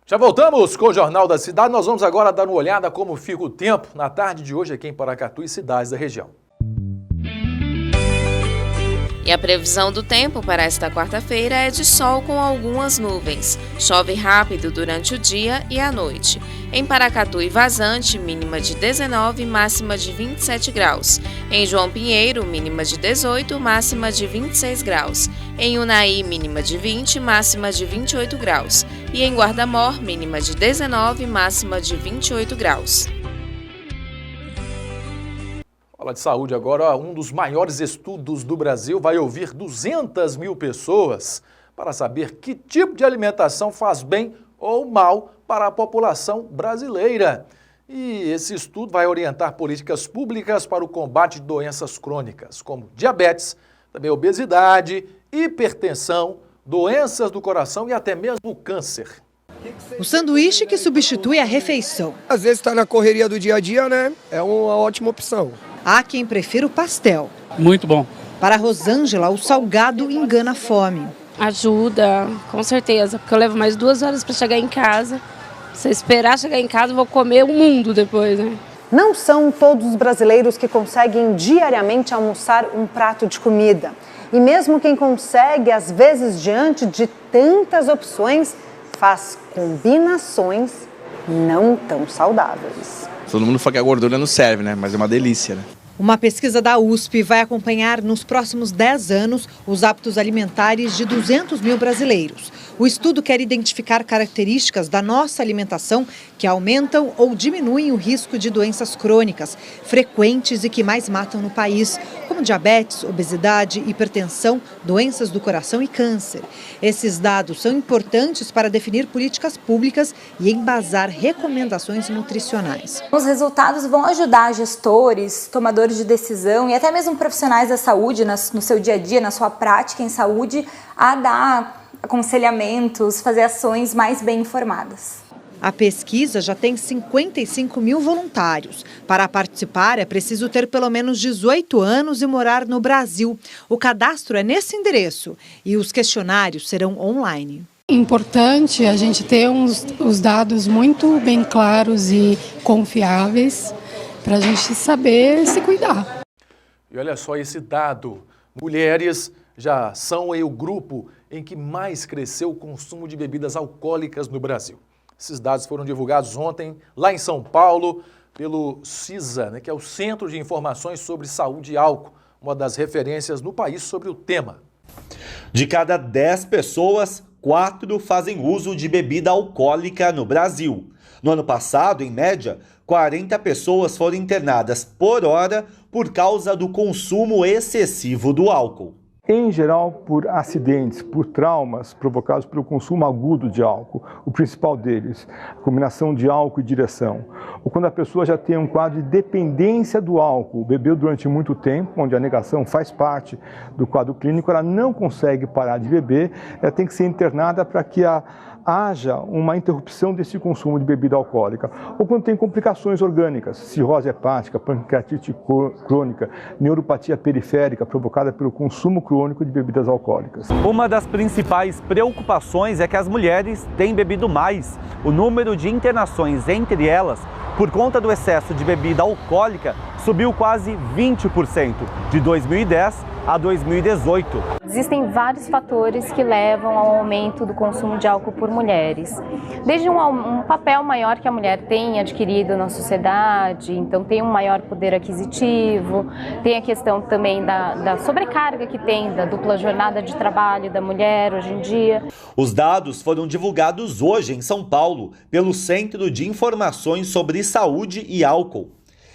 Já voltamos com o Jornal da Cidade. Nós vamos agora dar uma olhada como fica o tempo na tarde de hoje aqui em Paracatu e cidades da região. E a previsão do tempo para esta quarta-feira é de sol com algumas nuvens. Chove rápido durante o dia e à noite. Em Paracatu e Vazante, mínima de 19, máxima de 27 graus. Em João Pinheiro, mínima de 18, máxima de 26 graus. Em Unai, mínima de 20, máxima de 28 graus. E em Guarda-Mor, mínima de 19, máxima de 28 graus. Fala de saúde agora, um dos maiores estudos do Brasil vai ouvir 200 mil pessoas para saber que tipo de alimentação faz bem ou mal para a população brasileira. E esse estudo vai orientar políticas públicas para o combate de doenças crônicas, como diabetes, também obesidade, hipertensão, doenças do coração e até mesmo câncer. O sanduíche que substitui a refeição. Às vezes está na correria do dia a dia, né? É uma ótima opção. Há quem prefira o pastel. Muito bom. Para Rosângela, o salgado engana a fome. Ajuda, com certeza, porque eu levo mais 2 horas para chegar em casa. Se eu esperar chegar em casa, eu vou comer o mundo depois, né? Não são todos os brasileiros que conseguem diariamente almoçar um prato de comida. E mesmo quem consegue, às vezes, diante de tantas opções, faz combinações não tão saudáveis. Todo mundo fala que a gordura não serve, né? Mas é uma delícia, né? Uma pesquisa da USP vai acompanhar nos próximos 10 anos os hábitos alimentares de 200 mil brasileiros. O estudo quer identificar características da nossa alimentação que aumentam ou diminuem o risco de doenças crônicas, frequentes e que mais matam no país, como diabetes, obesidade, hipertensão, doenças do coração e câncer. Esses dados são importantes para definir políticas públicas e embasar recomendações nutricionais. Os resultados vão ajudar gestores, tomadores de decisão e até mesmo profissionais da saúde no seu dia a dia, na sua prática em saúde, a dar aconselhamentos, fazer ações mais bem informadas. A pesquisa já tem 55 mil voluntários. Para participar, é preciso ter pelo menos 18 anos e morar no Brasil. O cadastro é nesse endereço e os questionários serão online. Importante a gente ter os dados muito bem claros e confiáveis para a gente saber se cuidar. E olha só esse dado, mulheres já são o grupo em que mais cresceu o consumo de bebidas alcoólicas no Brasil. Esses dados foram divulgados ontem, lá em São Paulo, pelo CISA, que é o Centro de Informações sobre Saúde e Álcool, uma das referências no país sobre o tema. De cada 10 pessoas, 4 fazem uso de bebida alcoólica no Brasil. No ano passado, em média, 40 pessoas foram internadas por hora por causa do consumo excessivo do álcool. Em geral, por acidentes, por traumas provocados pelo consumo agudo de álcool, o principal deles, a combinação de álcool e direção. Ou quando a pessoa já tem um quadro de dependência do álcool, bebeu durante muito tempo, onde a negação faz parte do quadro clínico, ela não consegue parar de beber, ela tem que ser internada para que haja uma interrupção desse consumo de bebida alcoólica. Ou quando tem complicações orgânicas, cirrose hepática, pancreatite crônica, neuropatia periférica provocada pelo consumo crônico de bebidas alcoólicas. Uma das principais preocupações é que as mulheres têm bebido mais. O número de internações entre elas, por conta do excesso de bebida alcoólica, subiu quase 20% de 2010 a 2018. Existem vários fatores que levam ao aumento do consumo de álcool por mulheres. Desde um papel maior que a mulher tem adquirido na sociedade, então tem um maior poder aquisitivo, tem a questão também da sobrecarga que tem, da dupla jornada de trabalho da mulher hoje em dia. Os dados foram divulgados hoje em São Paulo pelo Centro de Informações sobre Saúde e Álcool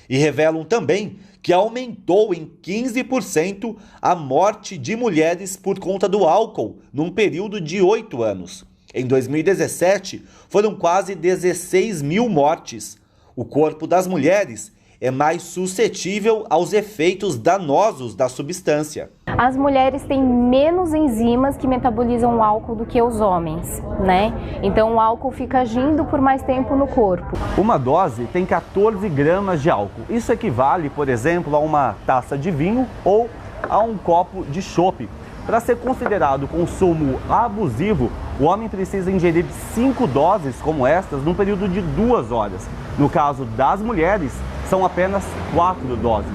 e revelam também que aumentou em 15% a morte de mulheres por conta do álcool num período de 8 anos. Em 2017, foram quase 16 mil mortes. O corpo das mulheres é mais suscetível aos efeitos danosos da substância. As mulheres têm menos enzimas que metabolizam o álcool do que os homens, né? Então o álcool fica agindo por mais tempo no corpo. Uma dose tem 14 gramas de álcool. Isso equivale, por exemplo, a uma taça de vinho ou a um copo de chopp. Para ser considerado consumo abusivo, o homem precisa ingerir 5 doses como estas num período de 2 horas. No caso das mulheres, são apenas 4 doses.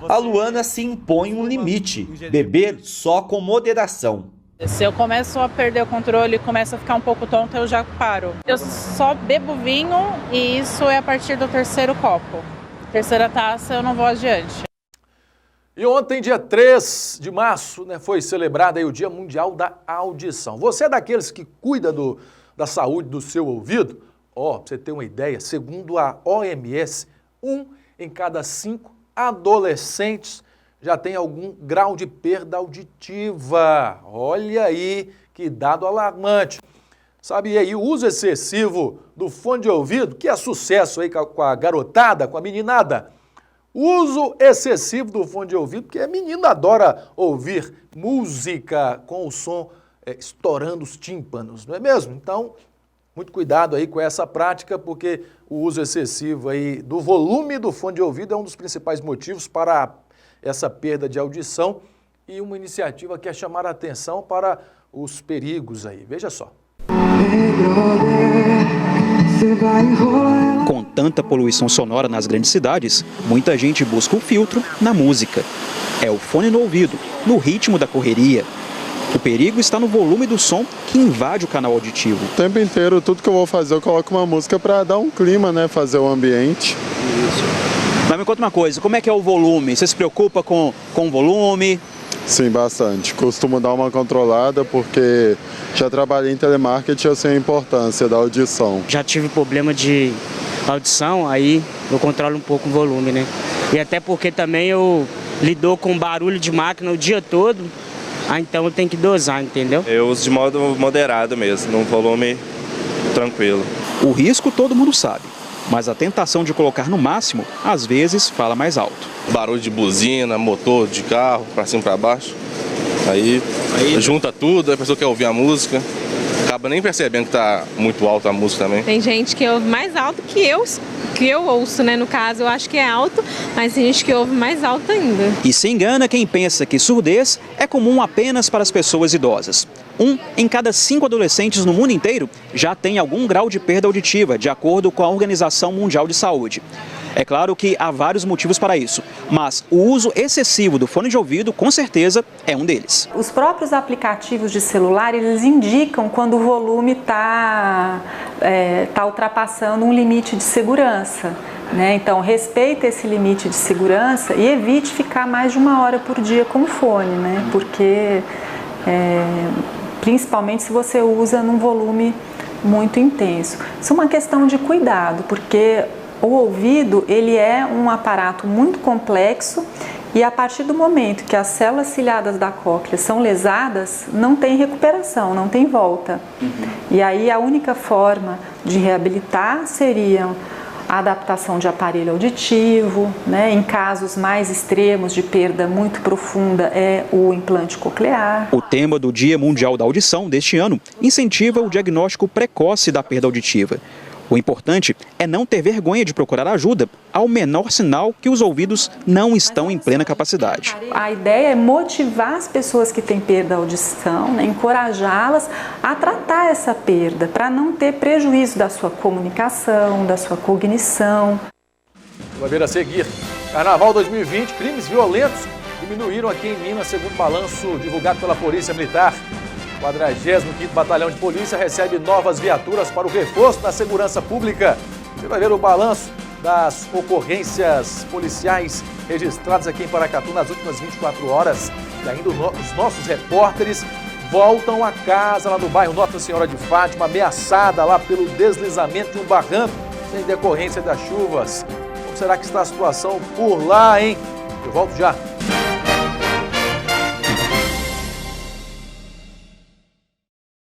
A Luana se impõe um limite: beber só com moderação. Se eu começo a perder o controle e começo a ficar um pouco tonta, eu já paro. Eu só bebo vinho e isso é a partir do 3º copo. 3ª taça eu não vou adiante. E ontem, dia 3 de março, foi celebrado aí o Dia Mundial da Audição. Você é daqueles que cuida da saúde do seu ouvido? Pra você ter uma ideia, segundo a OMS, 1 em cada 5 adolescentes já tem algum grau de perda auditiva. Olha aí que dado alarmante. Sabe aí, o uso excessivo do fone de ouvido, que é sucesso aí com a garotada, com a meninada. Uso excessivo do fone de ouvido, porque a menina adora ouvir música com o som estourando os tímpanos, não é mesmo? Então, muito cuidado aí com essa prática, porque o uso excessivo aí do volume do fone de ouvido é um dos principais motivos para essa perda de audição, e uma iniciativa que é chamar a atenção para os perigos aí. Veja só. Com tanta poluição sonora nas grandes cidades, muita gente busca o filtro na música. É o fone no ouvido, no ritmo da correria. O perigo está no volume do som que invade o canal auditivo. O tempo inteiro, tudo que eu vou fazer, eu coloco uma música para dar um clima, fazer o ambiente. Isso. Mas me conta uma coisa, como é que é o volume? Você se preocupa com o volume? Sim, bastante. Costumo dar uma controlada porque já trabalhei em telemarketing e eu sei a importância da audição. Já tive problema de audição, aí eu controlo um pouco o volume, E até porque também eu lido com barulho de máquina o dia todo, então eu tenho que dosar, entendeu? Eu uso de modo moderado mesmo, num volume tranquilo. O risco todo mundo sabe, mas a tentação de colocar no máximo, às vezes, fala mais alto. Barulho de buzina, motor de carro, pra cima e pra baixo. Aí junta tudo, a pessoa quer ouvir a música, acaba nem percebendo que tá muito alta a música também. Tem gente que ouve mais alto que eu ouço, No caso, eu acho que é alto, mas tem gente que ouve mais alto ainda. E se engana quem pensa que surdez é comum apenas para as pessoas idosas. 1 em cada 5 adolescentes no mundo inteiro já tem algum grau de perda auditiva, de acordo com a Organização Mundial de Saúde. É claro que há vários motivos para isso, mas o uso excessivo do fone de ouvido, com certeza, é um deles. Os próprios aplicativos de celular, eles indicam quando o volume está ultrapassando um limite de segurança. Então, respeita esse limite de segurança e evite ficar mais de 1 hora por dia com o fone, porque principalmente se você usa num volume muito intenso. Isso é uma questão de cuidado, porque o ouvido, ele é um aparato muito complexo e a partir do momento que as células ciliadas da cóclea são lesadas, não tem recuperação, não tem volta. E aí a única forma de reabilitar seria a adaptação de aparelho auditivo, em casos mais extremos de perda muito profunda é o implante coclear. O tema do Dia Mundial da Audição deste ano incentiva o diagnóstico precoce da perda auditiva. O importante é não ter vergonha de procurar ajuda ao menor sinal que os ouvidos não estão em plena capacidade. A ideia é motivar as pessoas que têm perda da audição, encorajá-las a tratar essa perda, para não ter prejuízo da sua comunicação, da sua cognição. Vai ver a seguir. Carnaval 2020, crimes violentos diminuíram aqui em Minas, segundo o balanço divulgado pela Polícia Militar. O 45º Batalhão de Polícia recebe novas viaturas para o reforço da segurança pública. Você vai ver o balanço das ocorrências policiais registradas aqui em Paracatu nas últimas 24 horas. E ainda os nossos repórteres voltam a casa lá no bairro Nossa Senhora de Fátima, ameaçada lá pelo deslizamento de um barranco em decorrência das chuvas. Como será que está a situação por lá, hein? Eu volto já.